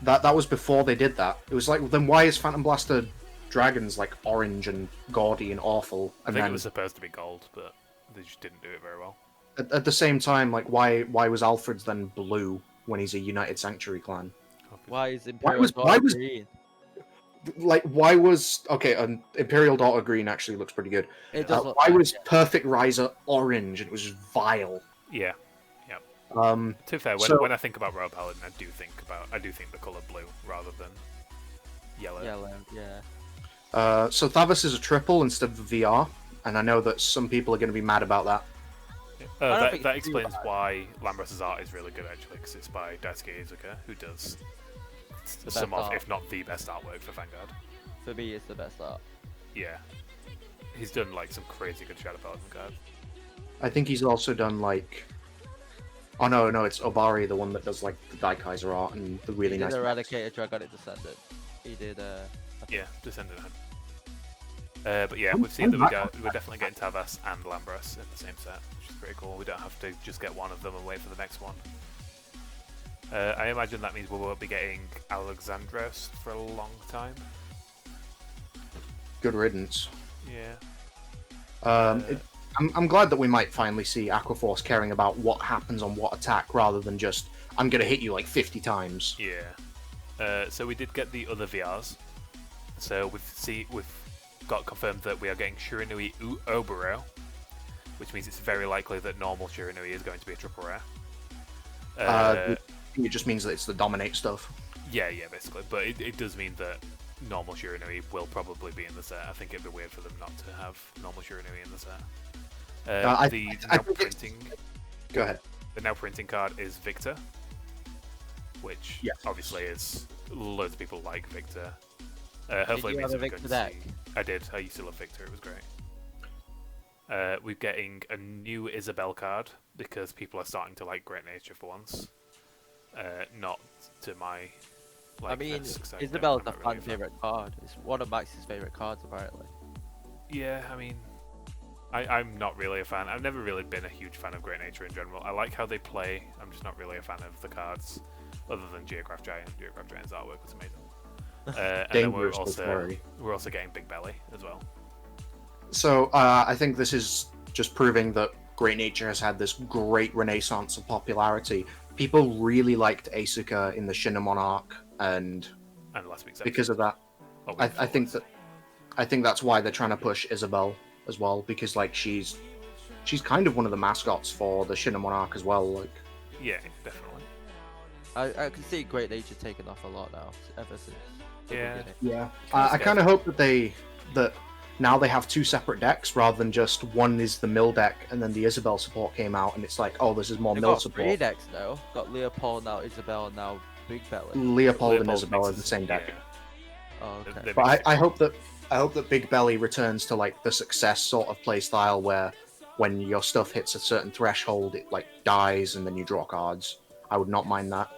That was before they did that. It was like, then why is Phantom Blaster Dragons like orange and gaudy and awful? I think it was supposed to be gold, but they just didn't do it very well. At the same time, like, why was Alfred's then blue when he's a United Sanctuary clan? Why is Imperial green? Like, why was Imperial Daughter green actually looks pretty good. It does look why nice, was Perfect Riser orange? It was just vile. Yeah. To be fair, when I think about Royal Paladin, I do think the color blue rather than yellow. Yellow, yeah. So Thavas is a triple instead of a VR, and I know that some people are going to be mad about that. That explains why Lambros' art is really good, actually, because it's by Daisuke Iizuka, who does some of, if not the best artwork for Vanguard. For me, it's the best art. Yeah. He's done like some crazy good Shadow Paladin cards. I think he's also done like... Oh no, it's Obari, the one that does like the Kaizer art and the really nice... He did Eradicated Dragonic Descendant. He did, yeah, Descendant. But yeah, we've seen that we're definitely getting Tavas and Lambros in the same set, which is pretty cool. We don't have to just get one of them and wait for the next one. I imagine that means we won't be getting Alexandros for a long time. Good riddance. Yeah. I'm glad that we might finally see Aquaforce caring about what happens on what attack, rather than just, I'm going to hit you like 50 times. Yeah. So we did get the other VRs. So we've got confirmed that we are getting Shiranui Oboro, which means it's very likely that normal Shiranui is going to be a triple rare. It just means that it's the dominate stuff. Yeah, basically. But it does mean that normal Shiranui will probably be in the set. I think it'd be weird for them not to have normal Shiranui in the set. Go ahead. The now printing card is Victor, which obviously is loads of people like Victor. Hopefully, did you have a Victor deck? I did. I used to love Victor. It was great. We're getting a new Isabel card because people are starting to like Great Nature for once. Not to my. I mean, Isabel's a fan favorite card. It's one of Max's favorite cards, apparently. Yeah, I mean, I'm not really a fan. I've never really been a huge fan of Great Nature in general. I like how they play. I'm just not really a fan of the cards, other than Geograph Giant. Geograph Giant's artwork was amazing. And then we're also getting Big Belly as well. So I think this is just proving that Great Nature has had this great renaissance of popularity. People really liked Asuka in the Shinomon arc, and last week's because of that, I think that's why they're trying to push Isabel as well, because like she's kind of one of the mascots for the Shinomon arc as well. Like, yeah, definitely. I can see Great Nature taking off a lot now, ever since. Yeah. I kind of hope that now they have two separate decks rather than just one is the mill deck and then the Isabel support came out and it's like, oh, this is more mill support. Three decks now. Got Leopold now, Isabel, and now Big Belly. Leopold and Isabel are the same deck. Yeah. Oh, okay. But I hope that Big Belly returns to like the success sort of play style where when your stuff hits a certain threshold, it like dies and then you draw cards. I would not mind that.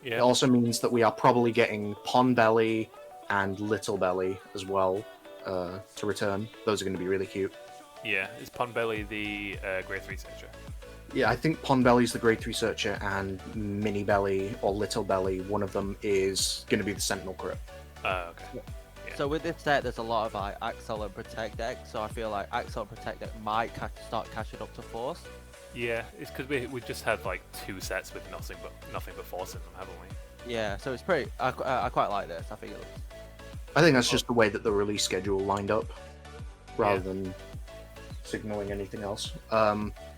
It Yeah. also means that we are probably getting Pond Belly and Little Belly as well to return. Those are going to be really cute. Yeah. Is Pondbelly the Grade 3 searcher? Yeah, I think Pond Belly's the Grade 3 Searcher, and Mini Belly or Little Belly, one of them is going to be the Sentinel Crypt. Oh, okay. Yeah. So with this set, there's a lot of like Axel and Protect decks. So I feel like Axel and Protect deck might start catching up to Force. Yeah, it's because we just had like 2 sets with nothing but Force in them, haven't we? Yeah, so it's pretty. I quite like this. I think it looks. I think that's just the way that the release schedule lined up, rather Yeah. than signaling anything else.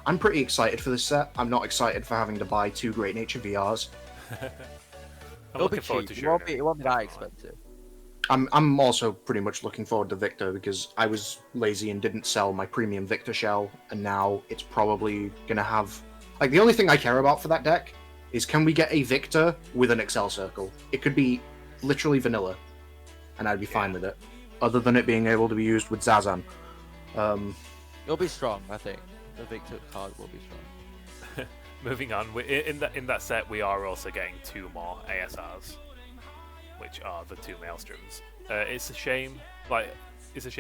I'm pretty excited for this set. I'm not excited for having to buy 2 Great Nature VRs. I'm It'll be looking forward to cheap. It won't showing be. It won't be that definitely. expensive. I'm also pretty much looking forward to Victor because I was lazy and didn't sell my premium Victor shell, and now it's probably gonna have like the only thing I care about for that deck is can we get a Victor with an Excel circle? It could be literally vanilla, and I'd be fine with it. Other than it being able to be used with Zazan. It'll be strong. I think the Victor card will be strong. Moving on, in that set we are also getting 2 more ASRs, which are the 2 Maelstroms. It's a shame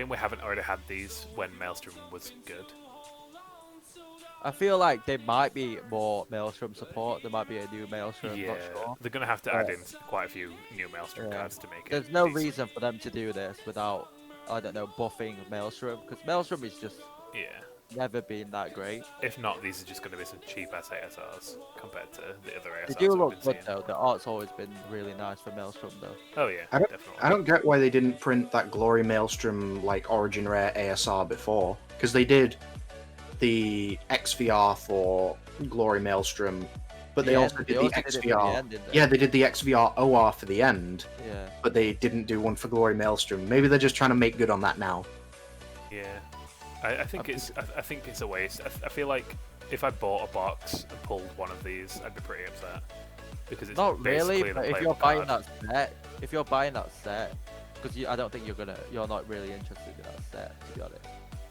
we haven't already had these when Maelstrom was good. I feel like there might be more Maelstrom support. There might be a new Maelstrom. Yeah, Not sure. they're gonna have to add in quite a few new Maelstrom Yeah. cards to make it. There's no decent. reason for them to do this without, I don't know, buffing Maelstrom, because Maelstrom is just Yeah. never been that great. If not, these are just gonna be some cheap ass ASRs compared to the other ASRs. They do we've look been good seeing. though. The art's always been really nice for Maelstrom though. Oh yeah, I definitely. don't get why they didn't print that Glory Maelstrom like Origin Rare ASR before, because they did the XVR for Glory Maelstrom, but they The also end- did they the also did it for the XVR. end, didn't they? Yeah, they did the XVR OR for the end, Yeah. but they didn't do one for Glory Maelstrom. Maybe they're just trying to make good on that now. Yeah, I think it's a waste. I feel like if I bought a box and pulled one of these, I'd be pretty upset because it's Not basically really, an but if unplayable you're buying card. that set, because I don't think you're not really interested in that set, to be honest.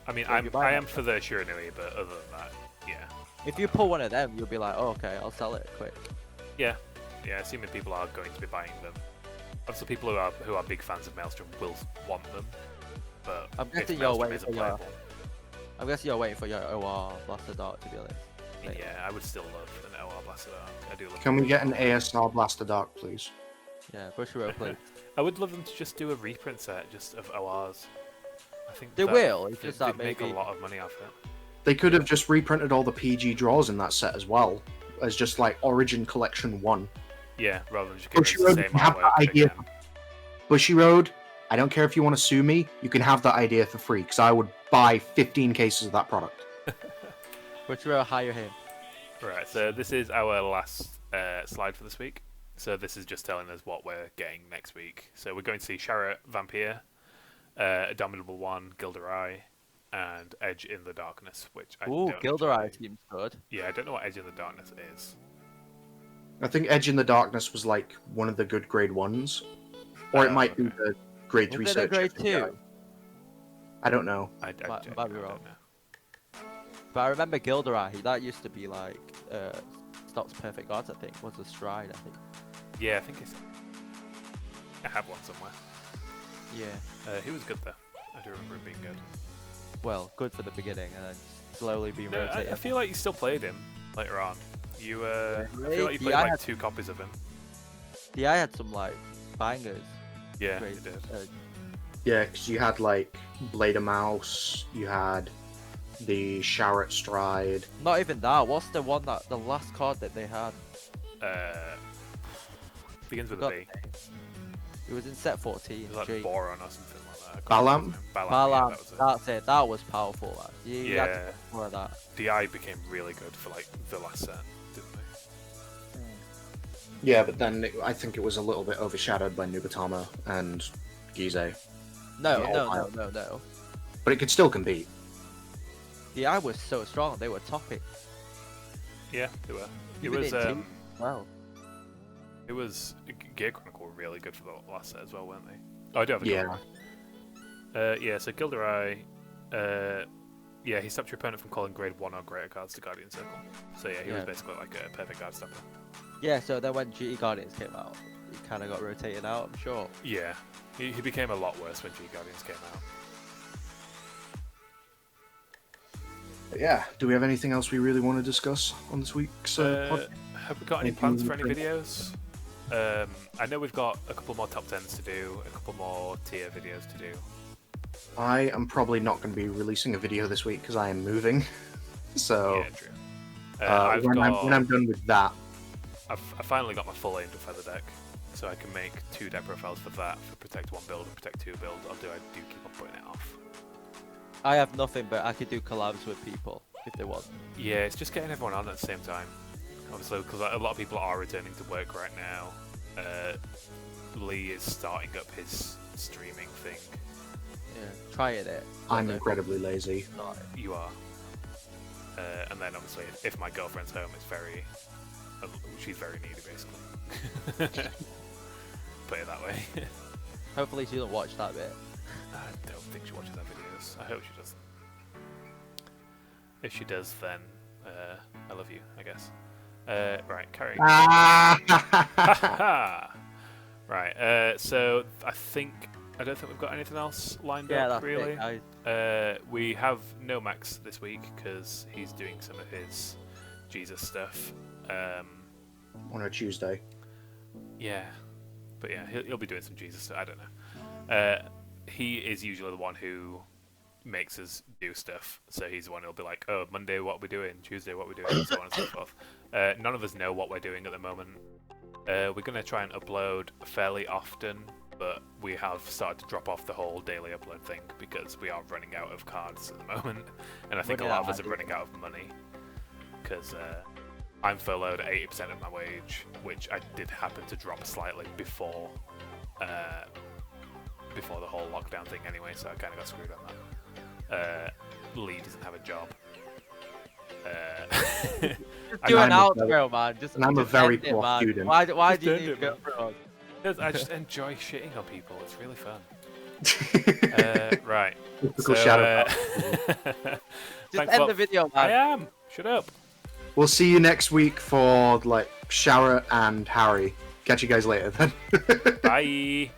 I mean, if you buy I that am for the Shiranui, but other than that, yeah, If you pull one of them, you'll be like, oh, okay, I'll sell it quick. yeah, assuming people are going to be buying them. Obviously, people who are big fans of Maelstrom will want them, but I'm if guessing you're Maelstrom waiting isn't for your. playable, I'm guessing you're waiting for your OR Blaster Dart, to be honest. Like, yeah, I would still love an OR Blaster Dark. I do love. Can we get an ASR Blaster Dark, please? Yeah, bushiroad, please. I would love them to just do a reprint set just of ORs. I think They that- will, it's just they'd that make maybe. a lot of money off it. They could have just reprinted all the PG draws in that set as well, as just like Origin Collection 1. Yeah, rather than just giving us the Bushiroad, same you can have that artwork idea. again. Bushiroad, I don't care if you want to sue me, you can have that idea for free, because I would buy 15 cases of that product. Bushiroad, hire him. Right, so this is our last slide for this week. So this is just telling us what we're getting next week. So we're going to see Shara Vampire, Abominable One, Gilderai, and Edge in the Darkness, which I Ooh, don't Gilderai actually- seems good. Yeah, I don't know what Edge in the Darkness is. I think Edge in the Darkness was like one of the good grade 1s, or it Oh, might be okay. the grade 3 Was it a search. grade 2? I don't know. I Might be genuinely wrong. don't know. But I remember Gilderai, that used to be like Stock's Perfect Gods, I think. Was a Stride, I think. Yeah, I think it's... I have one somewhere. Yeah. He was good though. I do remember him being good. Well, good for the beginning and then slowly being No, rotated. I feel like you still played him later on. You, I Really? feel like you played Yeah, I like had- 2 copies of him. Yeah, I had some like bangers. Yeah, Great. you did. Yeah, because you had like Blade of Mouse, you had the Sharret Stride. Not even that. What's the one that the last card that they had? Begins with a Forgot B. It was in set 14. It was G. like Boron or something like that. I can't Balam? remember his name. Balam, Balam, yeah, that was it. that's it. That was powerful. Man. You had to Yeah. get more of that. DI became really good for like the last set, didn't they? Yeah, but then I think it was a little bit overshadowed by Nubatama and Gizeh. No, Yeah, no, I- no, no, no. But it could still compete. The eye was so strong. They were topping. Yeah, they were. It Even was in team. Wow. it was Gear Chronicle were really good for the last set as well, weren't they? Oh, I do have a Yeah. Gilderai. Yeah, so Gilderai, yeah, he stopped your opponent from calling grade 1 or greater cards to Guardian Circle. So yeah, he was Yeah. basically like a perfect guard stopper. Yeah, so then when GT Guardians came out, he kind of got rotated out, I'm sure. Yeah, he became a lot worse when G Guardians came out. But yeah, do we have anything else we really want to discuss on this week's pod? Have we got any plans for any videos? I know we've got a couple more top 10s to do, a couple more tier videos to do. I am probably not going to be releasing a video this week because I am moving. So Yeah, true. when I'm done with that, I finally got my full Angel Feather deck, so I can make 2 deck profiles for that, for Protect 1 build and Protect 2 build, although I do keep on putting it off. I have nothing, but I could do collabs with people if they want. Yeah, it's just getting everyone on at the same time. Obviously, because a lot of people are returning to work right now. Lee is starting up his streaming thing. Yeah, trying it. I'm incredibly lazy. You are. And then obviously, if my girlfriend's home, it's very... she's very needy, basically. Put it that way. Hopefully she doesn't watch that bit. I don't think she watches our videos. I hope she doesn't. If she does, then I love you, I guess. Right, carry. Right, so I don't think we've got anything else lined up, really. We have no Max this week because he's doing some of his Jesus stuff. On a Tuesday. Yeah, but yeah, he'll be doing some Jesus stuff. I don't know. He is usually the one who makes us do stuff. So he's the one who'll be like, oh, Monday, what are we doing? Tuesday, what are we doing? And so on and so forth. None of us know what we're doing at the moment. We're going to try and upload fairly often, but we have started to drop off the whole daily upload thing because we are running out of cards at the moment. And I think a lot of us are running out of money because I'm furloughed at 80% of my wage, which I did happen to drop slightly before the whole lockdown thing anyway, so I kind of got screwed on that. Lee doesn't have a job. Do an outro, man. And I'm a very poor student. Why do you need to go abroad? Because I just enjoy shitting on people. It's really fun. Right. So, just end the video, man. I am. Shut up. We'll see you next week for like Shower and Harry. Catch you guys later then. Bye.